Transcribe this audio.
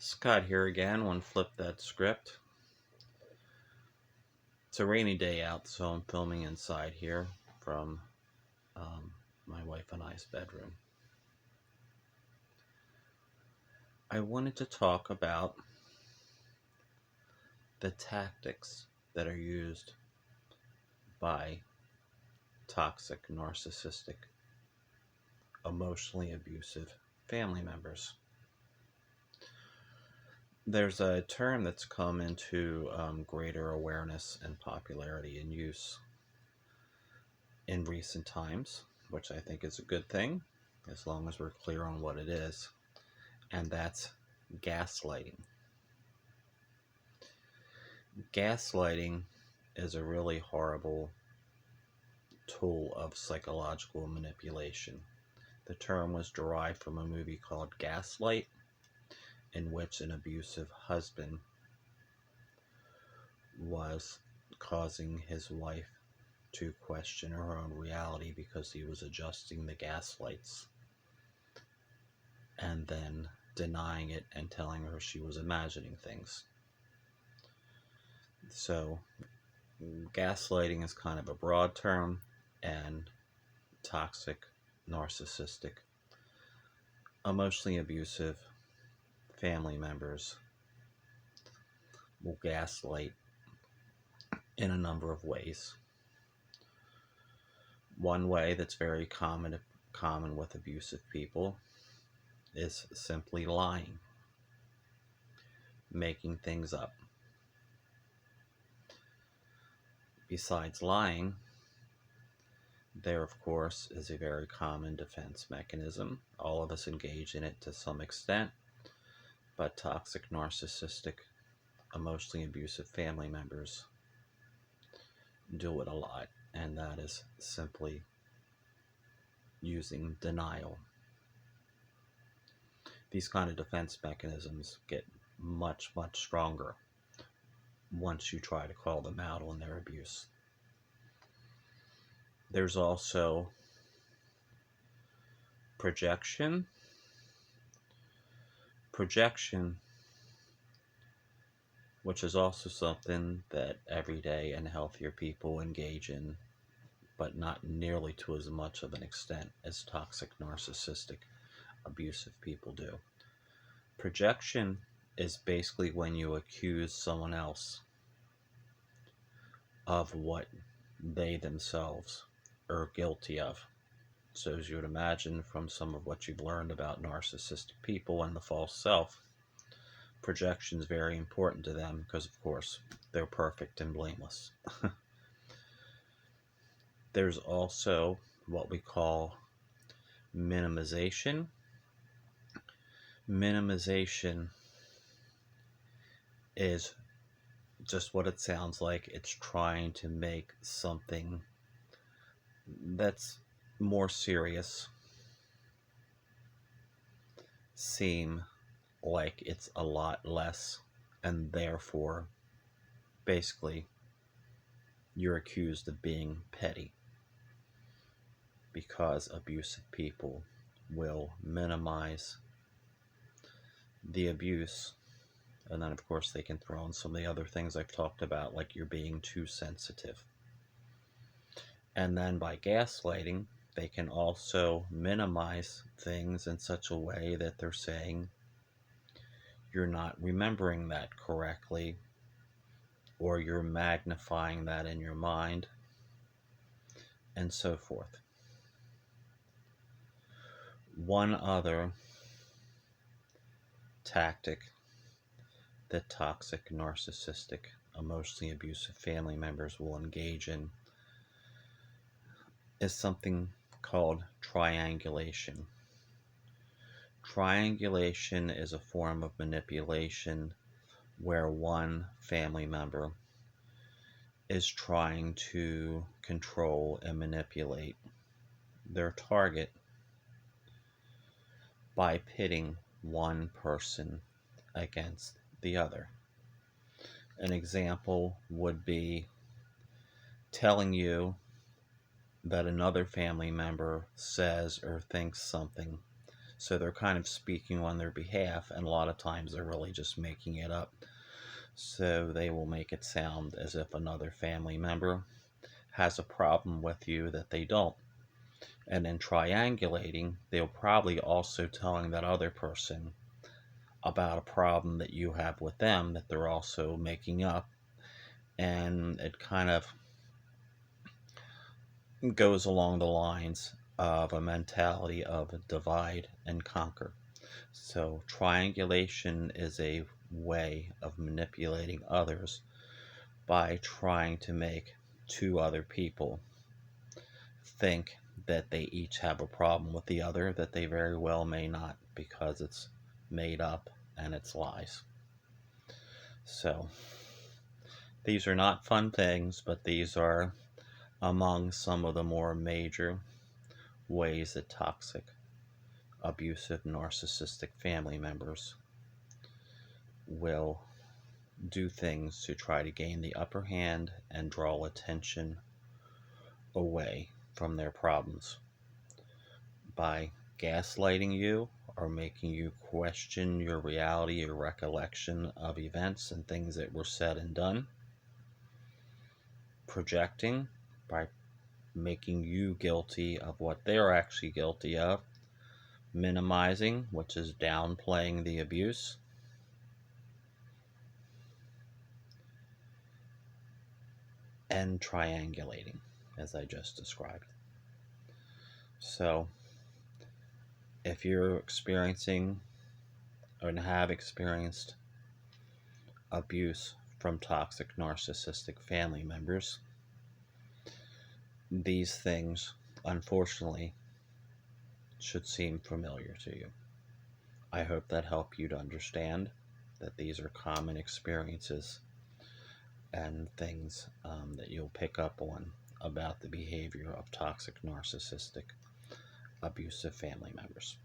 Scott here again. Want to flip that script. It's a rainy day out, so I'm filming inside here from my wife and I's bedroom. I wanted to talk about the tactics that are used by toxic, narcissistic, emotionally abusive family members. There's a term that's come into greater awareness and popularity and use in recent times, which I think is a good thing, as long as we're clear on what it is, and that's gaslighting. Gaslighting is a really horrible tool of psychological manipulation. The term was derived from a movie called Gaslight, in which an abusive husband was causing his wife to question her own reality because he was adjusting the gaslights and then denying it and telling her she was imagining things. So, gaslighting is kind of a broad term, and toxic, narcissistic, emotionally abusive family members will gaslight in a number of ways. One way that's very common with abusive people is simply lying, making things up. Besides lying, there, of course, is a very common defense mechanism. All of us engage in it to some extent, but toxic, narcissistic, emotionally abusive family members do it a lot, and that is simply using denial. These kind of defense mechanisms get much, much stronger once you try to call them out on their abuse. There's also projection. Projection, which is also something that everyday and healthier people engage in, but not nearly to as much of an extent as toxic, narcissistic, abusive people do. Projection is basically when you accuse someone else of what they themselves are guilty of. So as you would imagine from some of what you've learned about narcissistic people and the false self, projection is very important to them because, of course, they're perfect and blameless. There's also what we call minimization. Minimization is just what it sounds like. It's trying to make something that's more serious seem like it's a lot less, and therefore, basically, you're accused of being petty, because abusive people will minimize the abuse, and then of course they can throw in some of the other things I've talked about, like you're being too sensitive. And then by gaslighting, they can also minimize things in such a way that they're saying you're not remembering that correctly, or you're magnifying that in your mind, and so forth. One other tactic that toxic, narcissistic, emotionally abusive family members will engage in is something called triangulation. Triangulation is a form of manipulation where one family member is trying to control and manipulate their target by pitting one person against the other. An example would be telling you that another family member says or thinks something So they're kind of speaking on their behalf, and a lot of times they're really just making it up. So they will make it sound as if another family member has a problem with you that they don't. And in triangulating, they'll probably also telling that other person about a problem that you have with them that they're also making up. And it kind of goes along the lines of a mentality of divide and conquer. So, triangulation is a way of manipulating others by trying to make two other people think that they each have a problem with the other that they very well may not, because it's made up and it's lies. So, these are not fun things, but these are among some of the more major ways that toxic, abusive, narcissistic family members will do things to try to gain the upper hand and draw attention away from their problems by gaslighting you or making you question your reality, your recollection of events and things that were said and done, projecting by making you guilty of what they're actually guilty of, minimizing, which is downplaying the abuse, and triangulating, as I just described. So, if you're experiencing or have experienced abuse from toxic narcissistic family members, these things, unfortunately, should seem familiar to you. I hope that helped you to understand that these are common experiences and things that you'll pick up on about the behavior of toxic narcissistic abusive family members.